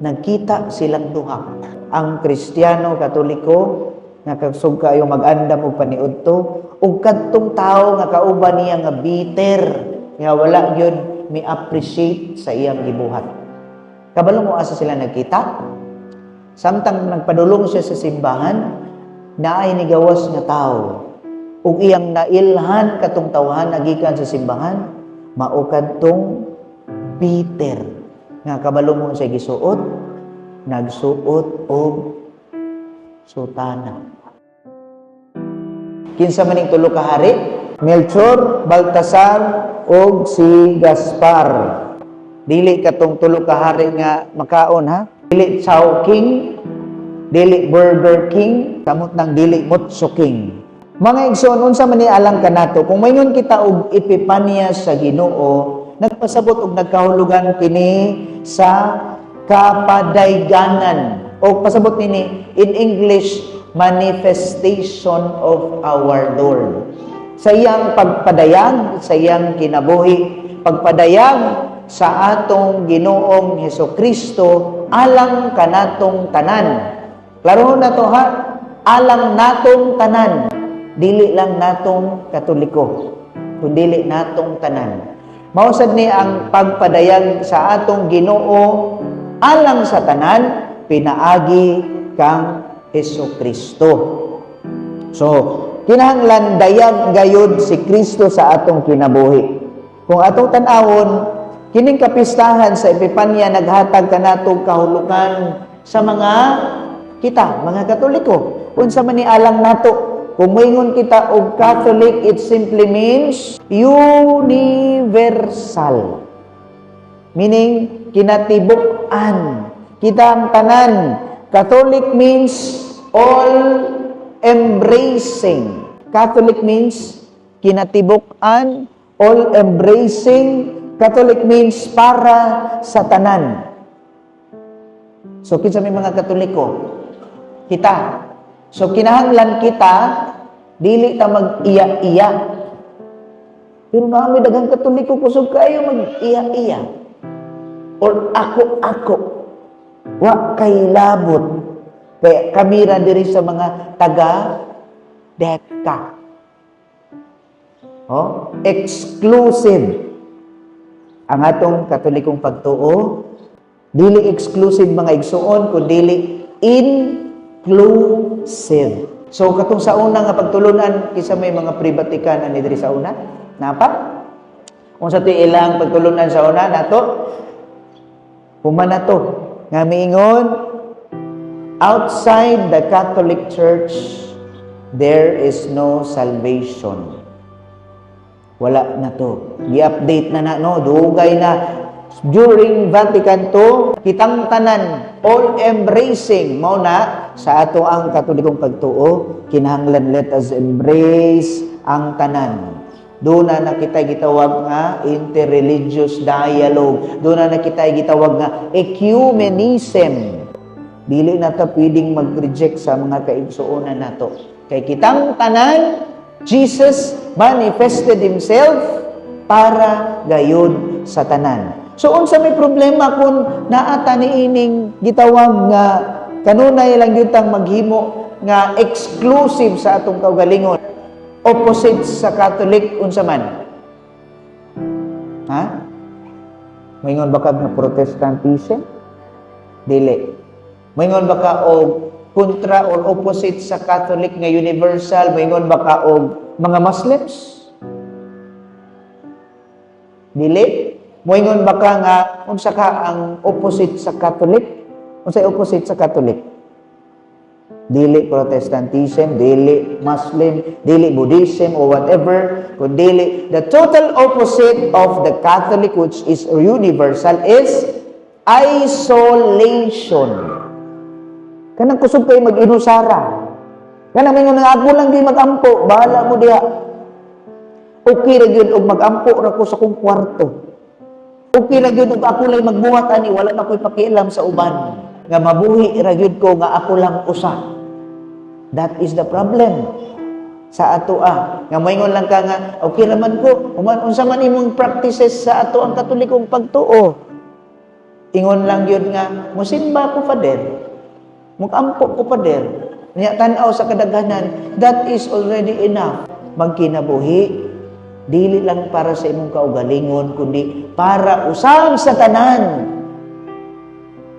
nagkita silang duha. Ang Kristiyano, Katoliko, nga kasug kayo mag-andam og paniudto, ug kadtong tawo nga kauban niya nga bitter, nga wala gyud mi-appreciate sa iyang gibuhat. Kabalo mo asa sila nagkita? Samtang nagpadulong siya sa simbahan, naay ni gawas nga tawo, ug iyang nailhan katong tawhan nagikan sa simbahan, mao kadtong bitter nga kabalo mo siya gisuot, nagsuot og sutana. Kinsa maning tulo ka hari? Melchor, Baltasar, og si Gaspar. Dili katong tulo ka hari nga makaon ha. Dili Chow King, dili Burger King, kamot nang dili Mutso King. Mga igsoon, unsa man ni alang kanato, kung mayngon kita og epipanya sa Ginoo, nagpasabot og nagkahulugan kini sa kapadayganan. O pasabot nini in English, manifestation of our Lord. Sa iyang pagpadayag, sa iyang kinabuhi, pagpadayag sa atong Ginoong Hesukristo alang kanatong tanan. Klaro na to ha, alang natong tanan. Dili lang natong Katoliko, kundi natong tanan. Mausad ni ang pagpadayag sa atong Ginoo alang sa tanan, pinaagi kang Hesukristo. So, kinahanglan dayag gayud si Kristo sa atong kinabuhi. Kung atong tan-awon, kining kapistahan sa Epipanya naghatag kanatong kahulugan sa kita, mga Katoliko. Unsa man ni alang nato, kung moingon kita og Catholic, it simply means universal. Meaning, kinatibuk-an. Kita ang tanan. Catholic means all-embracing. Catholic means kinatibuk-an, all-embracing. Catholic means para sa tanan. So, kinsa may mga Katoliko? Kita. So, kinahanglan kita, dili ta mag-iya-iya. Pero namin daghang Katoliko, kusog kayo mag-iya-iya. Or ako-ako. Wa kay labot. Kaya kamira diri sa mga taga-deka. Oh, exclusive. Ang atong Katolikong pagtuo, dili exclusive mga igsuon, kundi inclusive. So katong sa una nga pagtulunan, kisa may mga pribatikan ani diri sa una, napa? Kung sa ilang pagtulunan sa una nato, human na to, nga miingon, outside the Catholic Church, there is no salvation. Wala na to. I-update na no? Dugay na. During Vatican II, kitang tanan, all-embracing, mao na, sa ato ang Katolikong pagtuo, kinahanglan let us embrace ang tanan. Doon na kita gitawag nga interreligious dialogue. Doon na kita gitawag nga ecumenism. Dili na ta pwedeng mag-reject sa mga kaigsuonan nato. Kay kitang tanan, Jesus manifested Himself para gayud sa tanan. So unsa may problema kung naata niining gitawag nga kanunay lang gyud tang maghimo nga exclusive sa atong kaugalingon, opposite sa Catholic unsa man? Ha? Moingon ba ka nga Protestantism? Dili. Moingon ba ka og kontra or opposite sa Catholic nga universal? Moingon ba ka og mga Muslims? Dili. Moingon ba ka nga unsa ka ang opposite sa Catholic? Unsay opposite sa Catholic? Dili Protestantism, dili Muslim, dili Buddhism or whatever, kundi the total opposite of the Catholic, which is universal, is isolation. Kanang kusog kayo mag-inusara. Kanang mingon nga ako lang di mag-ampo, bahala mo diha. Okay ra gyud og mag-ampo ra ko sa kong kwarto. Okay ra gyud og ako lang magbuhat ani, wala na ko'y pakialam sa uban. Nga mabuhi ra gyud ko nga ako lang usa. That is the problem sa ato nga moingon lang ka nga okay raman ko, unsa man imong practices sa ato ang Katolikong pagtuo. Ingon lang yun nga, musimba ko pader. Mukampo ko pader. Nya tanaw sa kadaghanan, that is already enough. Magkinabuhi, dili lang para sa imong kaugalingon, kundi para usab sa tanan.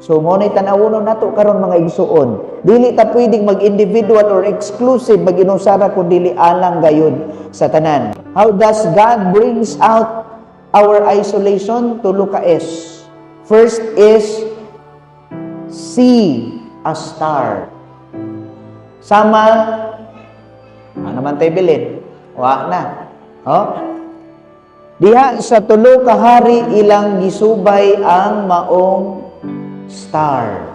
So, mo na'y tanawunon nato karon mga igsuon. Dili ta pwedeng mag-individual or exclusive, mag-inusara kung dili alang gayon sa tanan. How does God brings out our isolation? Tulo ka S. First is, see a star. Sama, naman tayo bilin. Wa na. Oh? Diha sa tulo ka hari ilang gisubay ang maong star.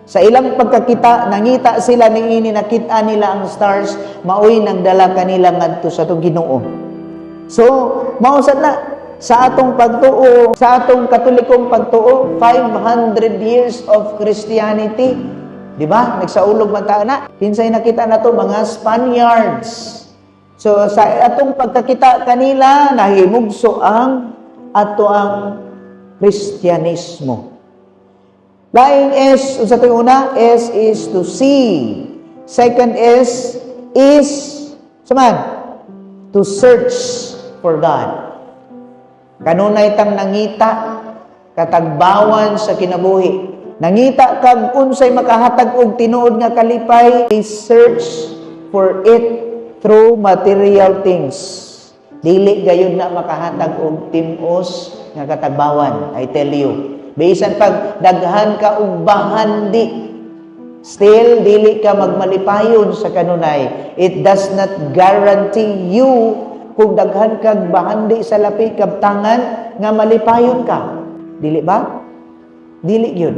Sa ilang pagkakita, nangita sila niini, nakita nila ang stars, maoy nagdala kanila ngadto sa atong Ginoo. So, mausad na sa atong pagtuo, sa atong Katolikong pagtuo, 500 years of Christianity. Di ba? Nagsaulog man ta na. Kinsay nakita na to mga Spaniards. So, sa atong pagkakita kanila, nahimugso ang ato ang Kristyanismo. Laing S, sa ito yung una, S is to see. Second is saman, to search for God. Kanunay tang nangita, katagbawan sa kinabuhi. Nangita kag unsay makahatag og tinuod nga kalipay, we search for it through material things. Dili gayud na makahatag og timos nga katagbawan, I tell you. Bisan pag daghan ka og bahandi, still dili ka magmalipayon sa kanunay. It does not guarantee you kung daghan kag bahandi sa lapi kabtangan nga malipayon ka. Dili ba? Dili yun.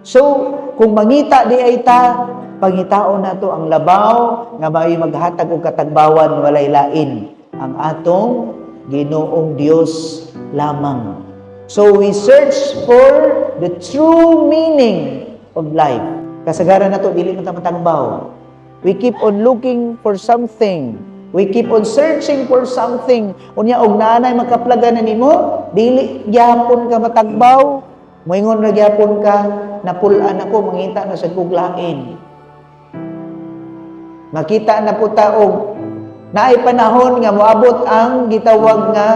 So, kung mangita di ay ta, pangitaon nato ang labaw nga may maghatag og katagbawan walay lain ang atong Ginoong Dios lamang. So we search for the true meaning of life. Kasagaran nato dili man ta matagbaw. We keep on looking for something. We keep on searching for something. Unya og naanay makaplagan na nimo, dili gyapon ka matagbaw. Moingon ra gyapon ka, napulan ako mangita na sa kuglain. Makita na po ta og naay panahon nga moabot ang gitawag nga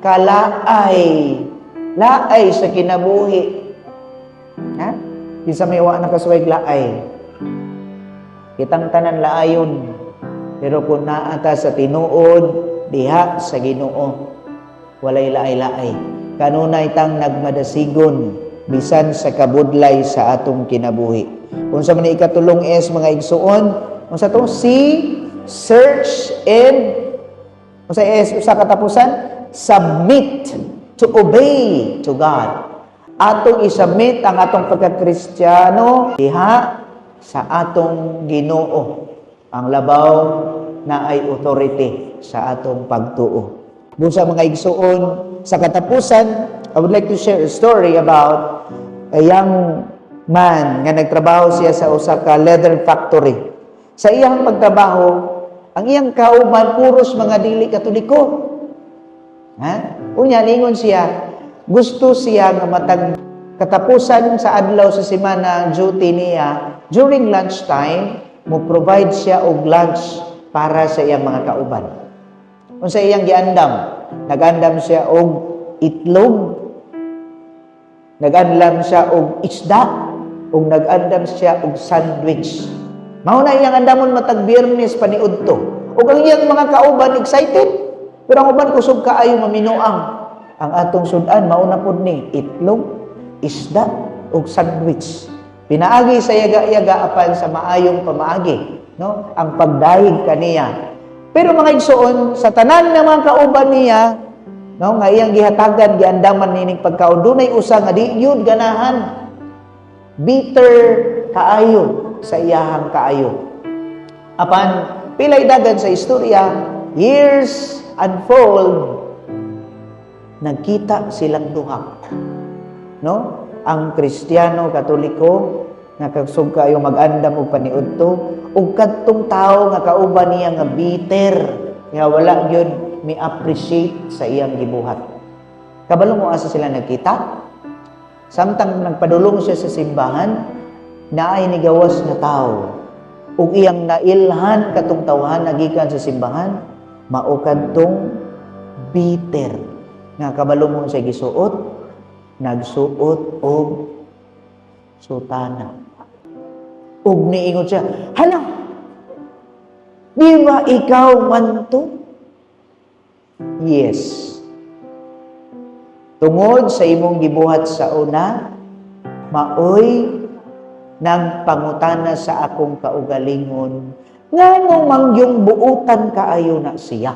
kalaay. Laay sa kinabuhi. Ha? Bisa may wa na kasuway laay. Kitang tanan laayon. Pero kung naata sa tinuod, diha sa Ginoo, walay laay-laay. Kanunay tang nagmadasigon, bisan sa kabudlay sa atong kinabuhi. Kung sa man ikatulong is mga igsuon, kung sa to, see, search, and kung sa is, sa katapusan, submit to obey to God. Atong isubmit ang atong pagka-Kristiyano diha sa atong Ginoo. Ang labaw na ay authority sa atong pagtuo. Doon sa mga igsuon, sa katapusan, I would like to share a story about a young man nga nagtrabaho siya sa usa ka leather factory. Sa iyang pagtrabaho, ang iyang kauban puros mga dili Katoliko. Ha? Unya, lingon siya, gusto siya nga matag katapusan sa adlaw sa semana duty niya, during lunchtime, mo provide siya og lunch para sa iyang mga kauban. Unsa iyang giandam? Nagandam siya og itlog, nagandam siya og isda, ug nagandam siya og sandwich. Mao na iyang andamon matag Biyernes paniudto. Ug ang iyang mga kauban excited. Pero ang uban kusog kaayo maminuang. Ang atong sudan mao na pud ni itlog, isda ug sandwich. Pinaagi sa yaga-yaga apan sa maayong pamaagi, no? Ang pagdahig kaniya. Pero mga igsuon sa tanan ng mga kauban niya, no, nga iyang gihatagan giandaman nining pagkaon, dunay usa nga di yun ganahan. Bitter kaayo sa iyahang kaayo. Apan pilay dagan sa istorya, years unfold, nagkita silang duha. No? Ang Kristiyano, Katoliko, nga kasug kayo mag-andam og paniudto, ug kadtong tao nga kauban niya nga bitter, nga wala gyud mi-appreciate sa iyang gibuhat. Kabalo mo asa sila nagkita? Samtang nagpadulong siya sa simbahan, naay ni gawas na tao. Ug iyang nailhan katong tawhan nagikan sa simbahan, mao kadtong bitter nga kabalo mo siya gisuot, nagsuot og sutana. Ug niingon siya, "Hala, di ba ikaw man to?" Yes. Tungod sa imong gibuhat sa una, maoy nagpangutana sa akong kaugalingon, nganong mangyong buutan kaayo na siya.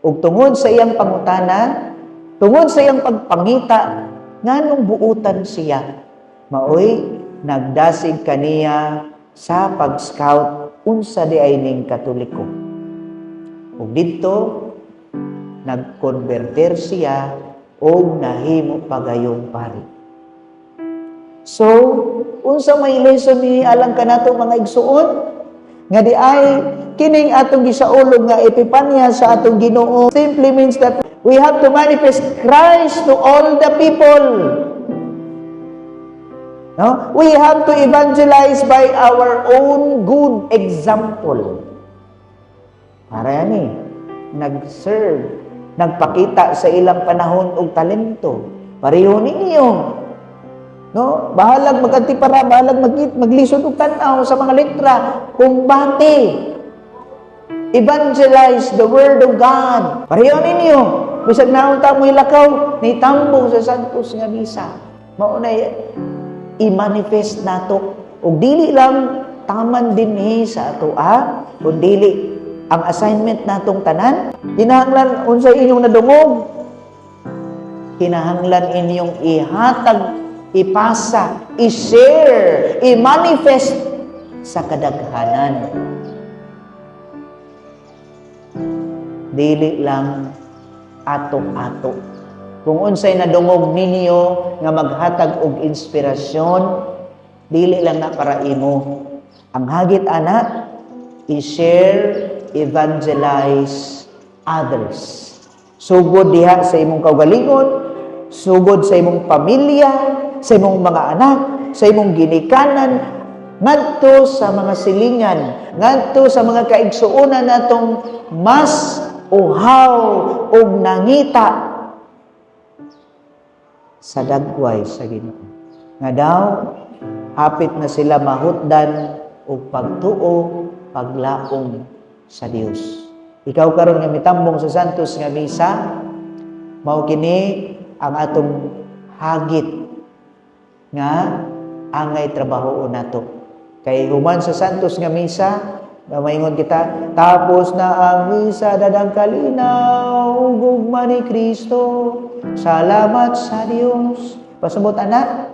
Ug tungod sa iyang pangutana, tungod sa iyang pagpangita, nganong buutan siya, maoy nagdasig kaniya sa pag-scout unsa di ay ning Katoliko. Ug didto nagkonverter siya o nahimo pagayong pari. So, unsa may lesson ni alang kanato mga igsuon? Nga di ay kining atong gisaulog nga epipanya sa atong Ginoo simply means that we have to manifest Christ to all the people. No? We have to evangelize by our own good example. Para yan nag-serve, nagpakita sa ilang panahon og talento. Pareho ninyo. No? Bahalag magantipara, bahalag maglisod og tan-aw sa mga letra, kumbate. Evangelize the Word of God. Pareho ninyo. Bisag naon ta mo ilakaw, nitambong sa Santos nga misa. Mao na i-manifest nato. Og dili lang taman dinhi sa ato kun dili ang assignment natong tanan. Kinahanglan unsay inyong nadungog. Kinahanglan inyong ihatag, ipasa, i-share, i-manifest sa kadaghanan. Dili lang ato-ato. Kung unsay nadungog ninyo nga maghatag og inspirasyon, dili lang na para imo. Ang hagit ana, i-share, evangelize others. Sugod diha sa imong kaugalingon, sugod sa imong pamilya, sa imong mga anak, sa imong ginikanan, ngadto sa mga silingan, ngadto sa mga kaigsuonan natong mas uhaw og nangita sa dagway sa Ginoo. Nga daw hapit na sila mahutdan og pagtuo, paglaom sa Dios. Ikaw karon nga mitambong sa Santos nga misa, mao kini ang atong hagit nga angay trabaho nato. Kay human sa Santos nga misa, maingon kita, tapos na ang misa dadang kalinaw, gugma ni Kristo. Salamat sa Dios. Pasabot anak,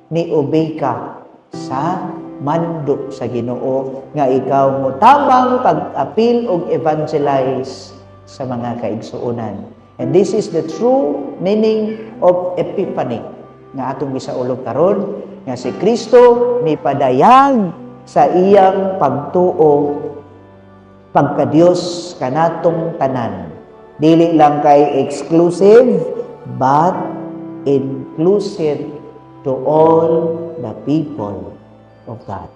ni obey ka sa mando sa Ginoo nga ikaw mo tamang pag-apil og evangelize sa mga kaigsuonan. And this is the true meaning of Epiphany nga atong gisaulog karon, nga si Kristo mipadayag sa iyang pagtuo pagka-Dios kanatong tanan. Dili lang kay exclusive but inclusive to all the people of God.